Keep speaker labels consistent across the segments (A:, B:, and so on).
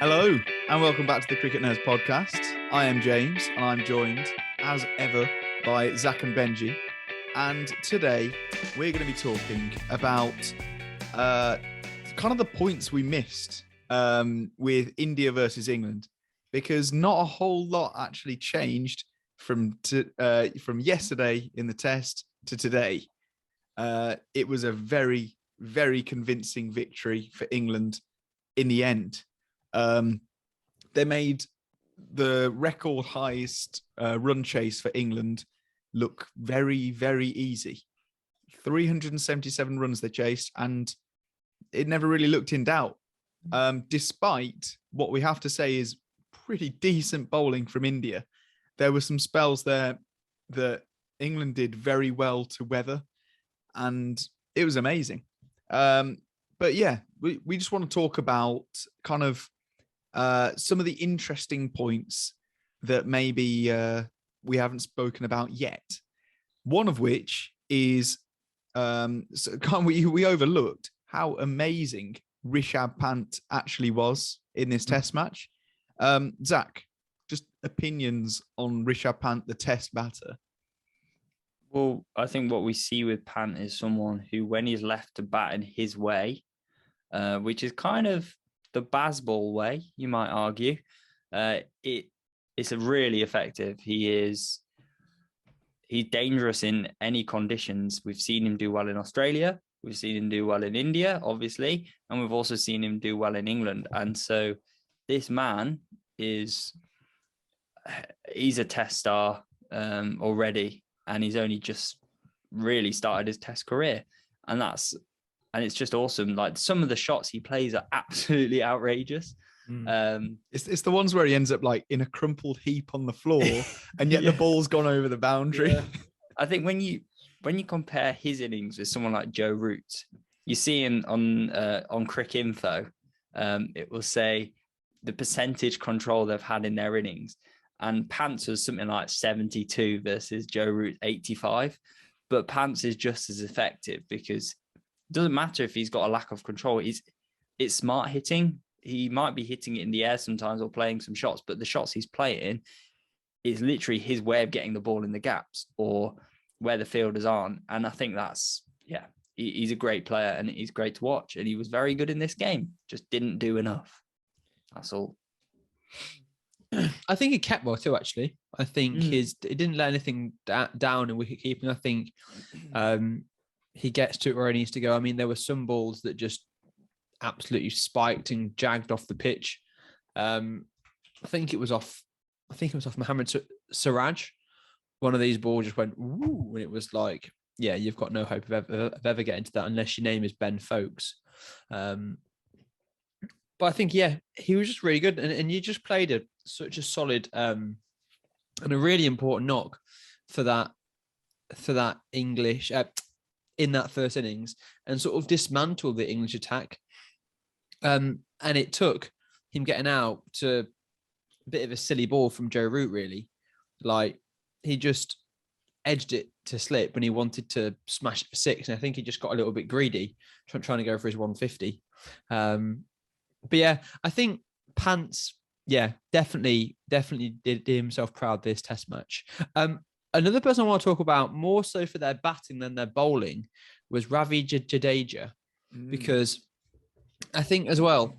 A: Hello, and welcome back to the Cricket Nerds podcast. I am James, and I'm joined, as ever, by Zach and Benji. And today, we're going to be talking about kind of the points we missed with India versus England, because not a whole lot actually changed from yesterday in the test to today. It was a very, very convincing victory for England in the end. They made the record highest run chase for England look very, very easy. 377 runs they chased, and it never really looked in doubt. Despite what we have to say is pretty decent bowling from India, there were some spells there that England did very well to weather, and it was amazing. But yeah, we just want to talk about kind of some of the interesting points that maybe we haven't spoken about yet. One of which is we overlooked how amazing Rishabh Pant actually was in this test match. Zach, just opinions on Rishabh Pant, the test batter.
B: Well, I think what we see with Pant is someone who, when he's left to bat in his way, which is kind of the Bazball way, you might argue, it's a really effective. He's dangerous in any conditions. We've seen him do well in Australia. We've seen him do well in India, obviously, and we've also seen him do well in England. And so this man he's a test star already, and he's only just really started his test career. And it's just awesome. Like, some of the shots he plays are absolutely outrageous.
A: It's the ones where he ends up like in a crumpled heap on the floor, and yet the ball's gone over the boundary.
B: Yeah. I think when you compare his innings with someone like Joe Root, you see on Cricket Info, it will say the percentage control they've had in their innings, and Pants was something like 72 versus Joe Root 85. But Pants is just as effective because it doesn't matter if he's got a lack of control. It's smart hitting. He might be hitting it in the air sometimes or playing some shots, but the shots he's playing is literally his way of getting the ball in the gaps or where the fielders aren't. And I think he's a great player and he's great to watch. And he was very good in this game, just didn't do enough. That's all.
C: I think he kept well too, actually. I think he didn't let anything down in wicket keeping. I think he gets to it where he needs to go. I mean, there were some balls that just absolutely spiked and jagged off the pitch. I think it was off Mohammad Siraj. One of these balls just went woo, and it was like, yeah, you've got no hope of ever getting to that unless your name is Ben Folkes. But I think, yeah, he was just really good, and you just played such a solid and a really important knock for that English in that first innings, and sort of dismantle the English attack. And it took him getting out to a bit of a silly ball from Joe Root, really. Like, he just edged it to slip when he wanted to smash it for six. And I think he just got a little bit greedy, trying to go for his 150. But yeah, I think Pants, definitely did himself proud this test match. Another person I want to talk about, more so for their batting than their bowling, was Ravi Jadeja, because I think as well,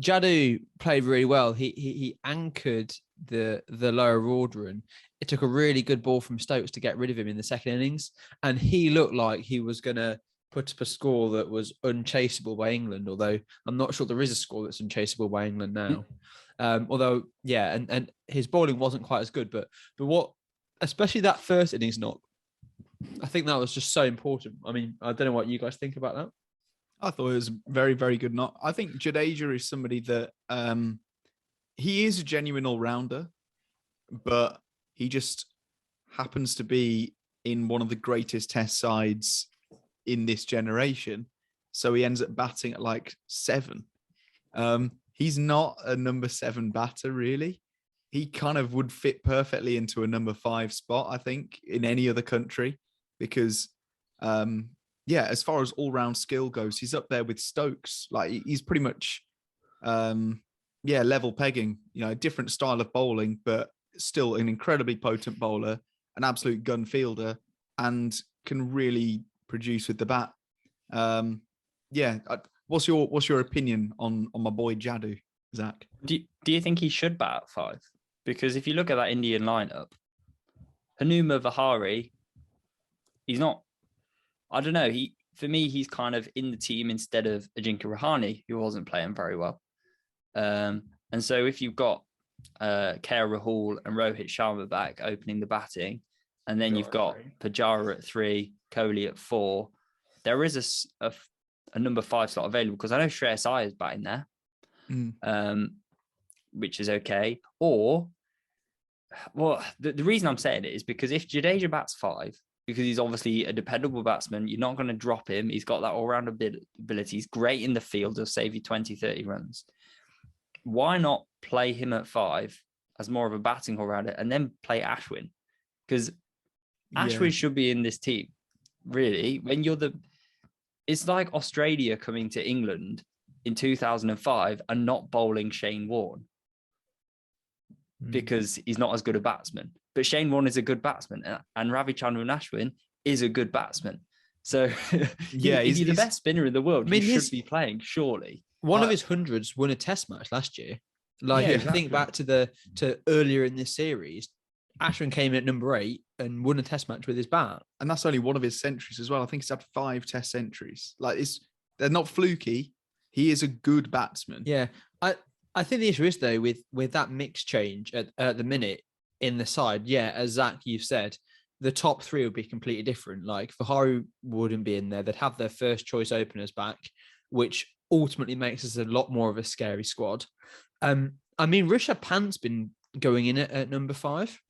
C: Jadu played really well. He anchored the lower order, and it took a really good ball from Stokes to get rid of him in the second innings. And he looked like he was going to put up a score that was unchaseable by England, although I'm not sure there is a score that's unchaseable by England now. And his bowling wasn't quite as good, but what, especially that first innings knock, I think that was just so important. I mean, I don't know what you guys think about that.
A: I thought it was very, very good knock. I think Jadeja is somebody that he is a genuine all-rounder, but he just happens to be in one of the greatest test sides in this generation. So he ends up batting at like 7. He's not a number 7 batter, really. He kind of would fit perfectly into a number 5 spot, I think, in any other country, because as far as all-round skill goes, he's up there with Stokes. Like, he's pretty much level pegging, a different style of bowling, but still an incredibly potent bowler, an absolute gun fielder, and can really produce with the bat. What's your opinion on my boy Jadu, Zach?
B: Do you think he should bat at 5? Because if you look at that Indian lineup, Hanuma Vihari, he's not. I don't know. For me, he's kind of in the team instead of Ajinkya Rahane, who wasn't playing very well. And so if you've got KL Rahul and Rohit Sharma back opening the batting, and then you've got Pujara at 3, Kohli at 4, there is a number 5 slot available, because I know Shreyas Iyer is batting there, which is okay. Or, well, the reason I'm saying it is because if Jadeja bats 5, because he's obviously a dependable batsman, you're not going to drop him. He's got that all-round ability. He's great in the field. He'll save you 20, 30 runs. Why not play him at 5 as more of a batting all-rounder and then play Ashwin? Because Ashwin should be in this team, really. When it's like Australia coming to England in 2005 and not bowling Shane Warne because he's not as good a batsman. But Shane Warne is a good batsman, and Ravichandran Ashwin is a good batsman. So if you're the best spinner in the world, you should be playing, surely.
C: One of his hundreds won a test match last year. If you think back to earlier in this series, Ashwin came in at number 8 and won a test match with his bat.
A: And that's only one of his centuries as well. I think he's had 5 test centuries. They're not fluky. He is a good batsman.
C: Yeah. I think the issue is, though, with that mix change at the minute in the side, as Zach, you've said, the top 3 would be completely different. Like, Vihari wouldn't be in there. They'd have their first choice openers back, which ultimately makes us a lot more of a scary squad. Rishabh Pant's been going in at number 5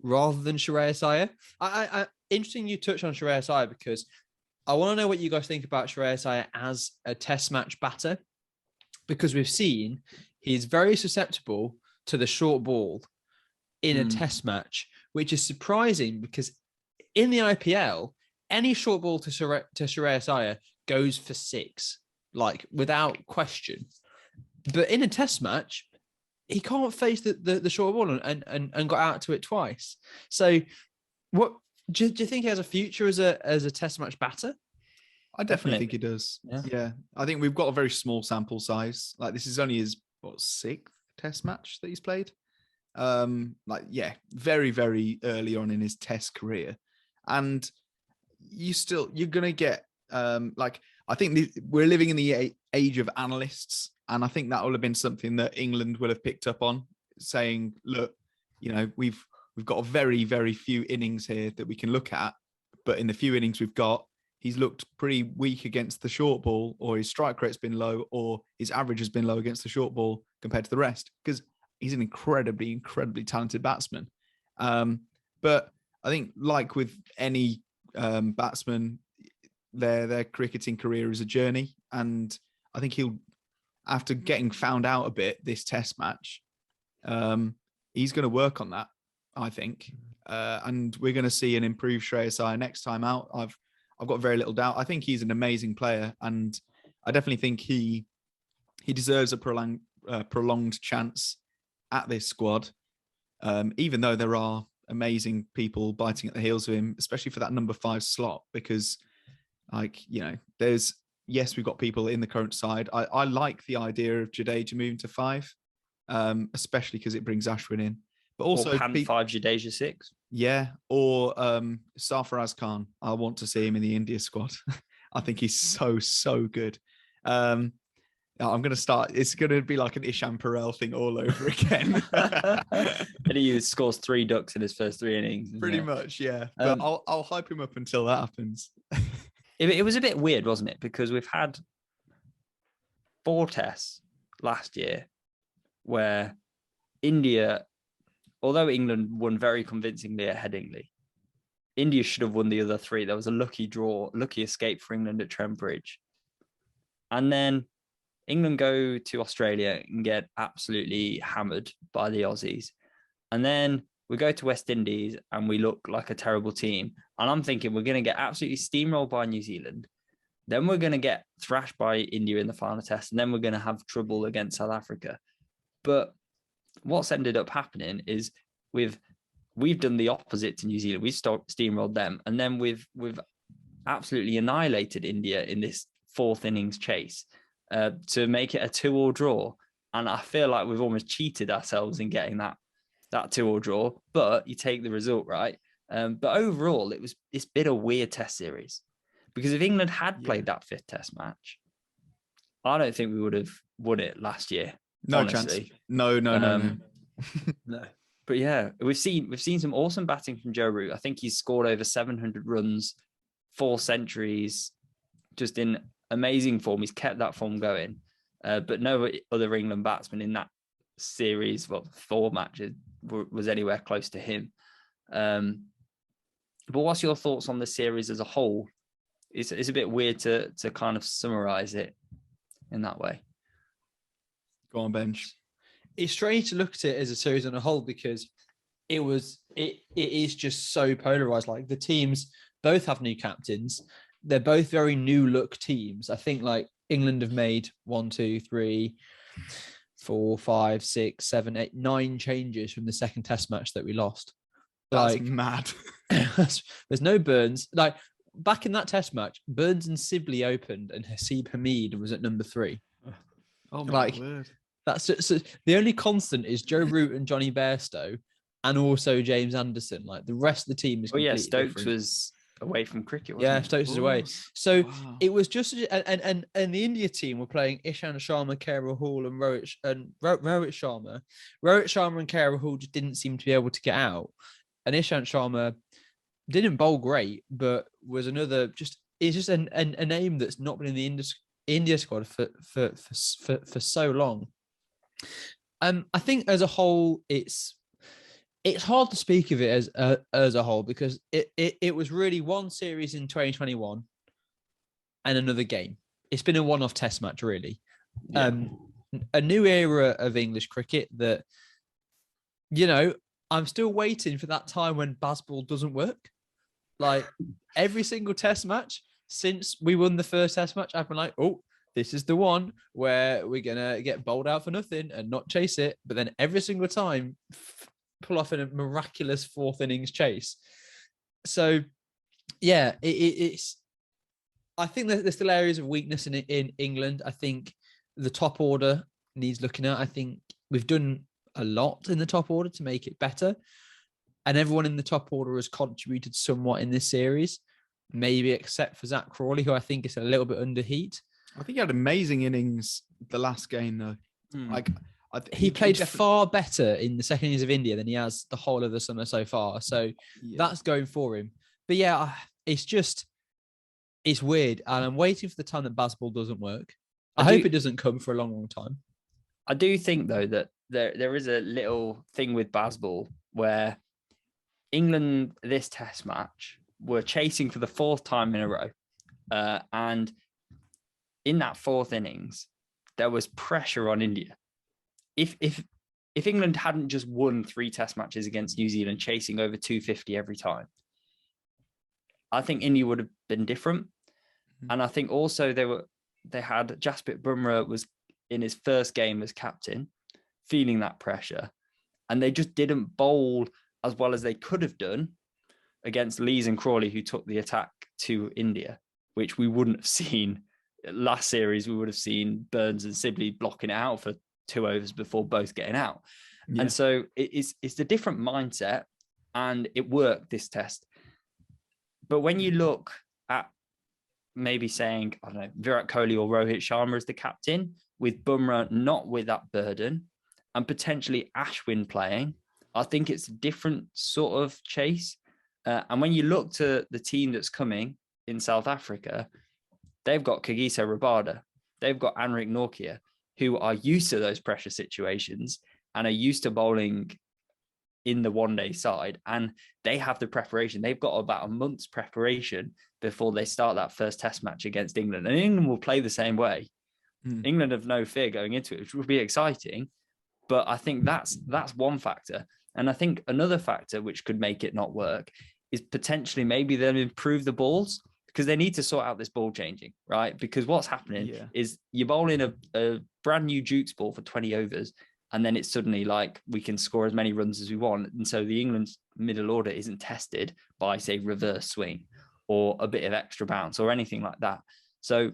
C: rather than Shreyas Iyer. I interesting you touch on Shreyas Iyer, because I want to know what you guys think about Shreyas Iyer as a test match batter, because we've seen he's very susceptible to the short ball in a test match, which is surprising because in the IPL, any short ball to Shreyas Iyer goes for 6, like without question. But in a test match, he can't face the short ball and got out to it twice. So what do you think he has a future as a test match batter?
A: I definitely think he does. Yeah. I think we've got a very small sample size. Like, this is only his 6th test match that he's played. Very, very early on in his test career. And you're going to get, I think we're living in the age of analysts. And I think that will have been something that England will have picked up on, saying, look, we've got a very, very few innings here that we can look at. But in the few innings we've got, he's looked pretty weak against the short ball, or his strike rate's been low, or his average has been low against the short ball compared to the rest, because he's an incredibly, incredibly talented batsman. But I think, like with any batsman, their cricketing career is a journey. And I think he'll, after getting found out a bit this test match, he's going to work on that, I think. And we're going to see an improved Shreyas Iyer next time out. I've got very little doubt. I think he's an amazing player, and I definitely think he deserves a prolonged chance at this squad, even though there are amazing people biting at the heels of him, especially for that number 5 slot, because, we've got people in the current side. I like the idea of Jadeja moving to 5, especially because it brings Ashwin in. But also
B: Pant 5, Jadeja 6.
A: Yeah, or Sarfaraz Khan. I want to see him in the India squad. I think he's so good. I'm going to start. It's going to be like an Ishan Perel thing all over again.
B: And he scores 3 ducks in his first 3 innings.
A: Pretty much, yeah. But I'll hype him up until that happens.
B: It was a bit weird, wasn't it? Because we've had 4 tests last year where India, although England won very convincingly at Headingley, India should have won the other 3. There was a lucky escape for England at Trent Bridge. And then England go to Australia and get absolutely hammered by the Aussies. And then we go to West Indies and we look like a terrible team. And I'm thinking we're going to get absolutely steamrolled by New Zealand. Then we're going to get thrashed by India in the final test. And then we're going to have trouble against South Africa. But what's ended up happening is we've done the opposite to New Zealand. We've steamrolled them, and then we've absolutely annihilated India in this fourth innings chase to make it a 2-2 draw. And I feel like we've almost cheated ourselves in getting that 2-2 draw. But you take the result, right? But overall, it's been a weird Test series, because if England had played that 5th Test match, I don't think we would have won it last year.
A: No
B: honestly.
A: chance. No.
B: No. But yeah, we've seen some awesome batting from Joe Root. I think he's scored over 700 runs, 4 centuries, just in amazing form. He's kept that form going. But no other England batsman in that series, 4 matches, was anywhere close to him. But what's your thoughts on the series as a whole? It's a bit weird to kind of summarize it in that way.
A: Go on, Bench.
C: It's strange to look at it as a series on a whole, because it is just so polarized. Like, the teams both have new captains. They're both very new look teams. I think like England have made 1, 2, 3, 4, 5, 6, 7, 8, 9 changes from the second Test match that we lost.
A: That's
C: like
A: mad.
C: There's no Burns. Like, back in that Test match, Burns and Sibley opened, and Haseeb Hameed was at number 3.
A: Oh my
C: like,
A: word.
C: That's so the only constant is Joe Root and Johnny Bairstow, and also James Anderson. Like, the rest of the team is completely
B: Stokes
C: different.
B: was away from cricket, wasn't he?
C: Stokes was away. So it was just, and the India team were playing Ishant Sharma, KL Rahul, and Rohit Sharma. Rohit Sharma and KL Rahul just didn't seem to be able to get out, and Ishant Sharma didn't bowl great, but was it's just a name that's not been in the India squad for so long. I think as a whole, it's hard to speak of it as a whole, because it was really one series in 2021 and another game. It's been a one-off Test match, really.
A: Yeah.
C: A new era of English cricket that, I'm still waiting for that time when Bazball doesn't work. Like, every single Test match since we won the first Test match, I've been like, oh, this is the one where we're going to get bowled out for nothing and not chase it. But then every single time, pull off in a miraculous 4th innings chase. So, yeah, it's. I think that there's still areas of weakness in England. I think the top order needs looking at. I think we've done a lot in the top order to make it better. And everyone in the top order has contributed somewhat in this series, maybe except for Zach Crawley, who I think is a little bit under heat.
A: I think he had amazing innings the last game, though. Like,
C: he played far better in the second innings of India than he has the whole of the summer so far. So that's going for him. But yeah, it's weird. And I'm waiting for the time that Bazball doesn't work. I hope it doesn't come for a long, long time.
B: I do think, though, that there is a little thing with Bazball where England, this Test match, were chasing for the 4th time in a row. And in that 4th innings, there was pressure on India. If England hadn't just won 3 Test matches against New Zealand, chasing over 250 every time, I think India would have been different. And I think also they had Jasprit Bumrah was in his first game as captain, feeling that pressure, and they just didn't bowl as well as they could have done against Lees and Crawley, who took the attack to India, which we wouldn't have seen. Last series, we would have seen Burns and Sibley blocking it out for 2 overs before both getting out. Yeah. And so it's a different mindset, and it worked this Test. But when you look at maybe saying, I don't know, Virat Kohli or Rohit Sharma as the captain, with Bumrah not with that burden, and potentially Ashwin playing, I think it's a different sort of chase. And when you look to the team that's coming in South Africa, they've got Kagiso Rabada, they've got Anrik Nortje, who are used to those pressure situations and are used to bowling in the one-day side, and they have the preparation. They've got about a month's preparation before they start that first Test match against England, and England will play the same way. England have no fear going into it, which will be exciting. But I think that's one factor. And I think another factor which could make it not work is potentially maybe they'll improve the balls, because they need to sort out this ball changing, right? Because what's happening is you're bowling a brand new Dukes ball for 20 overs, and then it's suddenly like we can score as many runs as we want. And so the England's middle order isn't tested by, say, reverse swing or a bit of extra bounce or anything like that. So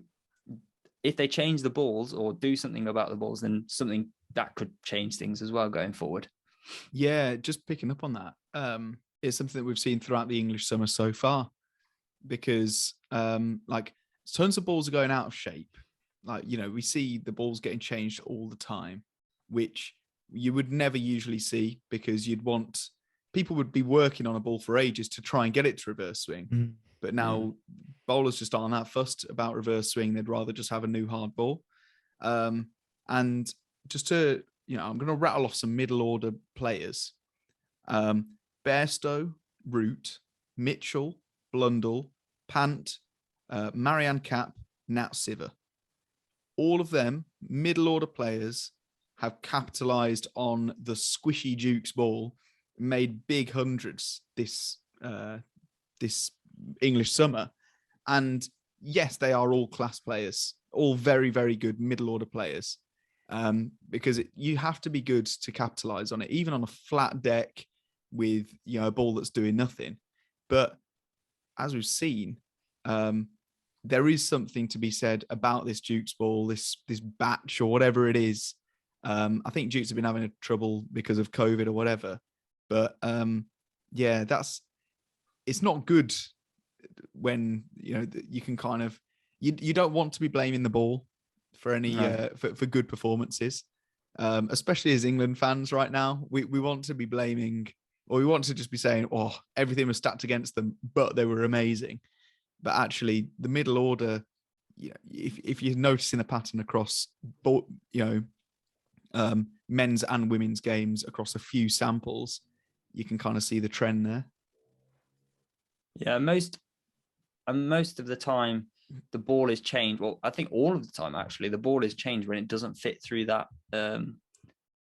B: if they change the balls or do something about the balls, then something that could change things as well going forward.
A: Yeah, just picking up on that. It's something that we've seen throughout the English summer so far, because like tons of balls are going out of shape. Like, you know, we see the balls getting changed all the time, which you would never usually see, because people would be working on a ball for ages to try and get it to reverse swing. But now bowlers just aren't that fussed about reverse swing. They'd rather just have a new hard ball. And just to, I'm going to rattle off some middle order players. Bairstow, Root, Mitchell, Blundell, Pant, Marianne Cap, Nat Siver. All of them middle order players have capitalized on the squishy Duke's ball, made big hundreds this English summer. And yes, they are all class players, all very, very good middle order players. Because you have to be good to capitalize on it, even on a flat deck with, a ball that's doing nothing. But as we've seen, there is something to be said about this Duke's ball, this batch or whatever it is. I think Dukes have been having trouble because of COVID or whatever. But yeah, it's not good when, you can kind of, you don't want to be blaming the ball for any for good performances, especially as England fans right now. We want to be blaming, or we want to just be saying, oh, everything was stacked against them, but they were amazing. But actually, the middle order, if you're noticing a pattern across, men's and women's games across a few samples, you can kind of see the trend there.
B: Yeah, most of the time, the ball is changed. Well, I think all of the time, actually, the ball is changed when it doesn't fit through that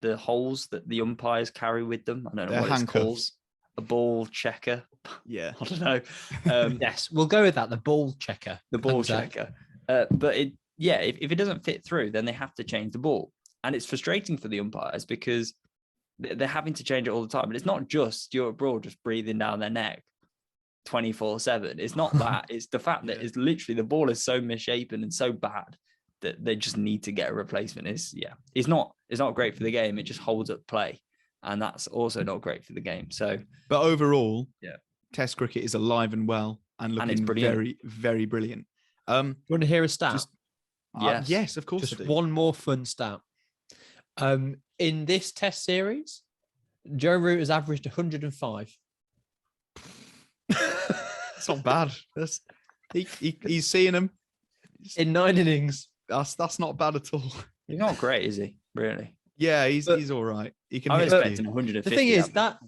B: the holes that the umpires carry with them. I don't know what it's called. A ball checker.
A: Yeah.
B: I don't know.
C: Yes, we'll go with that. The ball checker.
B: The ball checker. But if it doesn't fit through, then they have to change the ball. And it's frustrating for the umpires because they're having to change it all the time. And it's not just Stuart Broad just breathing down their neck 24/7. It's not that. It's the fact that it's literally the ball is so misshapen and so bad that they just need to get a replacement. It's not great for the game. It just holds up play. And that's also not great for the game. So,
A: but overall, Test cricket is alive and well and looking very, very brilliant.
C: Do you want to hear a stat?
A: Yes, of course.
C: Just one more fun stat. In this Test series, Joe Root has averaged 105.
A: It's not bad. He's seeing them
C: in 9 innings.
A: That's not bad at all.
B: He's not great, is he? Really?
A: Yeah, he's all right. He can.
B: I'm expecting 150.
C: The thing is that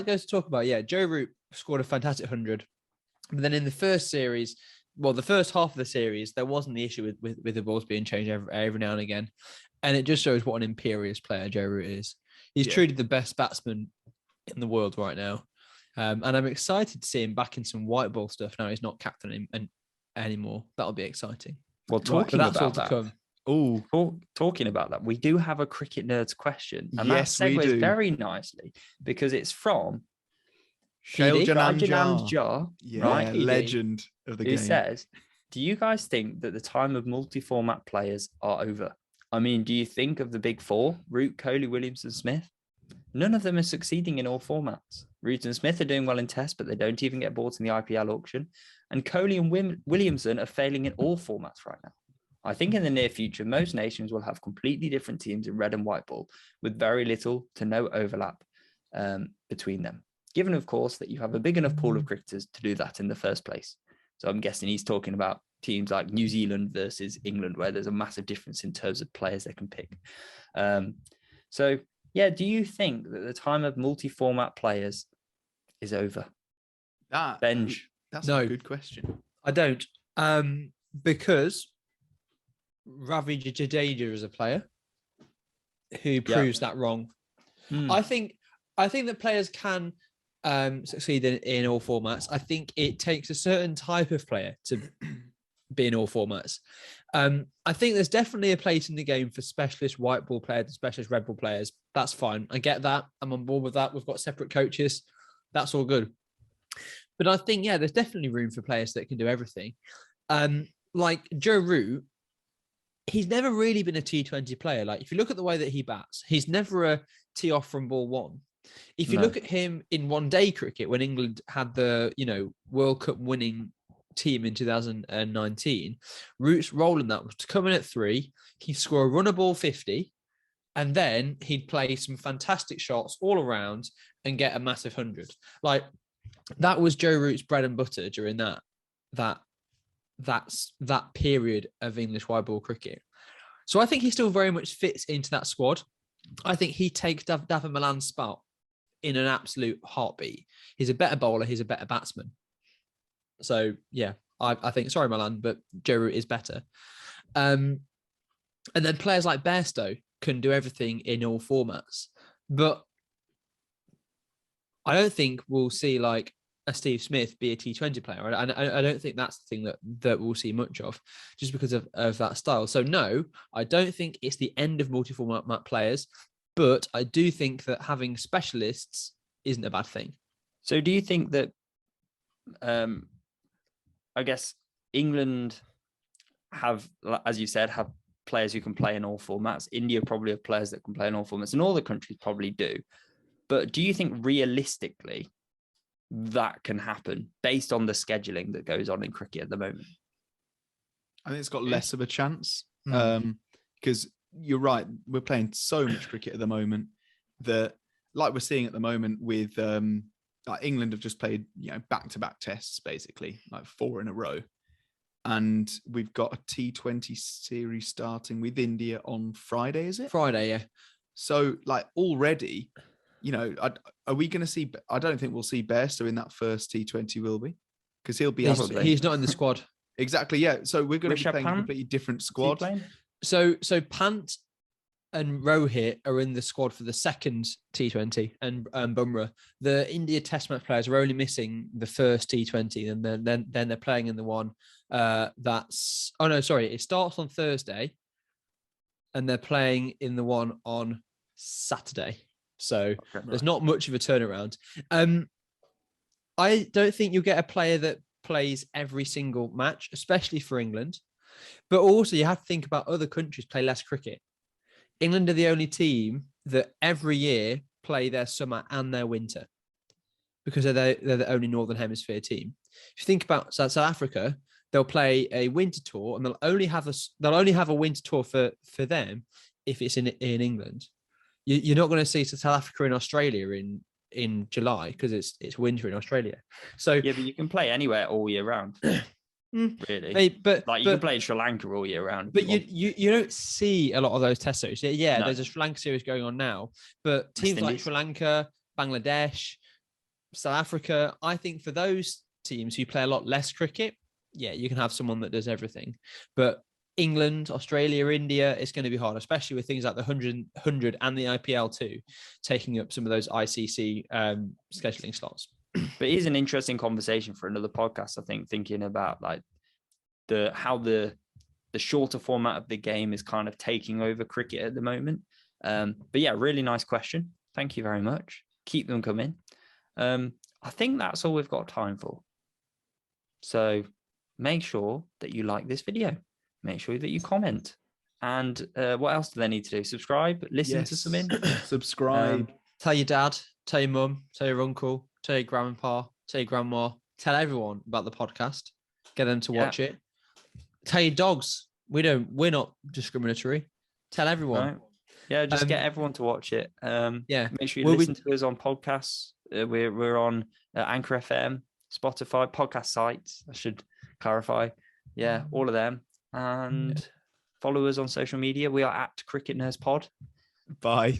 C: goes to talk about. Yeah, Joe Root scored a fantastic 100, but then in the first series, the first half of the series, there wasn't the issue with the balls being changed every now and again, and it just shows what an imperious player Joe Root is. He's truly the best batsman in the world right now. And I'm excited to see him back in some white ball stuff now. He's not captain anymore. That'll be exciting.
B: Well, talking about that.
C: Talking
B: about that, we do have a Cricket Nerds question. And
A: yes,
B: that segues very nicely because it's from
A: Shail
B: Janand,
A: right? Legend of the game.
B: Who says, do you guys think that the time of multi-format players are over? I mean, do you think of the big four, Root, Kohli, Williamson, Smith? None of them are succeeding in all formats. Root and Smith are doing well in Tests, but they don't even get bought in the IPL auction. And Kohli and Williamson are failing in all formats right now. I think in the near future, most nations will have completely different teams in red and white ball with very little to no overlap between them. Given, of course, that you have a big enough pool of cricketers to do that in the first place. So I'm guessing he's talking about teams like New Zealand versus England, where there's a massive difference in terms of players they can pick. Do you think that the time of multi-format players is over? Benj.
A: That's a good question.
C: I don't. Because Ravi Jadeja is a player who proves that wrong. I think that players can succeed in all formats. I think it takes a certain type of player to be in all formats. I think there's definitely a place in the game for specialist white ball players and specialist red ball players. That's fine. I get that. I'm on board with that. We've got separate coaches. That's all good. But I think, yeah, there's definitely room for players that can do everything. Like Joe Root, he's never really been a T20 player. Like, if you look at the way that he bats, he's never a tee off from ball one. If you look at him in one-day cricket, when England had the, World Cup winning team in 2019, Root's role in that was to come in at 3, he'd score a runner ball 50, and then he'd play some fantastic shots all around and get a massive 100. Like, that was Joe Root's bread and butter during that period of English white ball cricket. So I think he still very much fits into that squad. I think he takes David Malan's spot in an absolute heartbeat. He's a better bowler. He's a better batsman. So yeah, I think, sorry Malan, but Joe Root is better. And then players like Bairstow can do everything in all formats. But I don't think we'll see like a Steve Smith be a T20 player. And I don't think that's the thing that we'll see much of, just because of that style. So no, I don't think it's the end of multi-format players, but I do think that having specialists isn't a bad thing.
B: So do you think that, I guess England have, as you said, have players who can play in all formats. India probably have players that can play in all formats, and all the countries probably do. But do you think realistically that can happen based on the scheduling that goes on in cricket at the moment?
A: I think it's got less of a chance because you're right. We're playing so much cricket at the moment that, like we're seeing at the moment with like England have just played, back-to-back tests, basically, like 4 in a row. And we've got a T20 series starting with India on Friday, is it?
C: Friday, yeah.
A: So, like, already, are we going to see? I don't think we'll see Bairstow in that first T20, will we? Because he'll be
C: he's not in the squad.
A: Exactly, yeah. So we're going to be playing a
B: Pant?
A: completely different squad.
C: So Pant and Rohit are in the squad for the second T20, and Bumrah. The India Test match players are only missing the first T20, and then they're playing in the one that's. Oh no, sorry, it starts on Thursday, and they're playing in the one on Saturday. So there's not much of a turnaround. I don't think you'll get a player that plays every single match, especially for England. But also, you have to think about other countries play less cricket. England are the only team that every year play their summer and their winter, because they're the only Northern Hemisphere team. If you think about South Africa, they'll play a winter tour, and they'll only have a winter tour for them if it's in England. You're not going to see South Africa in Australia in July because it's winter in Australia. So
B: yeah, but you can play anywhere all year round. Really,
C: but
B: you can play in Sri Lanka all year round.
C: But you don't see a lot of those test series. Yeah,
B: No.
C: There's a Sri Lanka series going on now, but teams like Sri Lanka, Bangladesh, South Africa, I think for those teams who play a lot less cricket, yeah, you can have someone that does everything. But England, Australia, India, it's going to be hard, especially with things like the 100 and the IPL too, taking up some of those ICC scheduling slots.
B: But it is an interesting conversation for another podcast, I think, thinking about like how the shorter format of the game is kind of taking over cricket at the moment. But yeah, really nice question. Thank you very much. Keep them coming. I think that's all we've got time for. So make sure that you like this video. Make sure that you comment. And what else do they need to do? Subscribe, listen to something.
A: Subscribe.
C: Tell your dad, tell your mum, tell your uncle, tell your grandpa, tell your grandma, tell everyone about the podcast. Get them to watch it. Tell your dogs. We're not discriminatory. Tell everyone.
B: Right. Yeah, just get everyone to watch it. Make sure you listen to us on podcasts. We're on Anchor FM, Spotify, podcast sites. I should clarify. Yeah, all of them. And follow us on social media. We are at Cricket Nurse Pod.
A: Bye.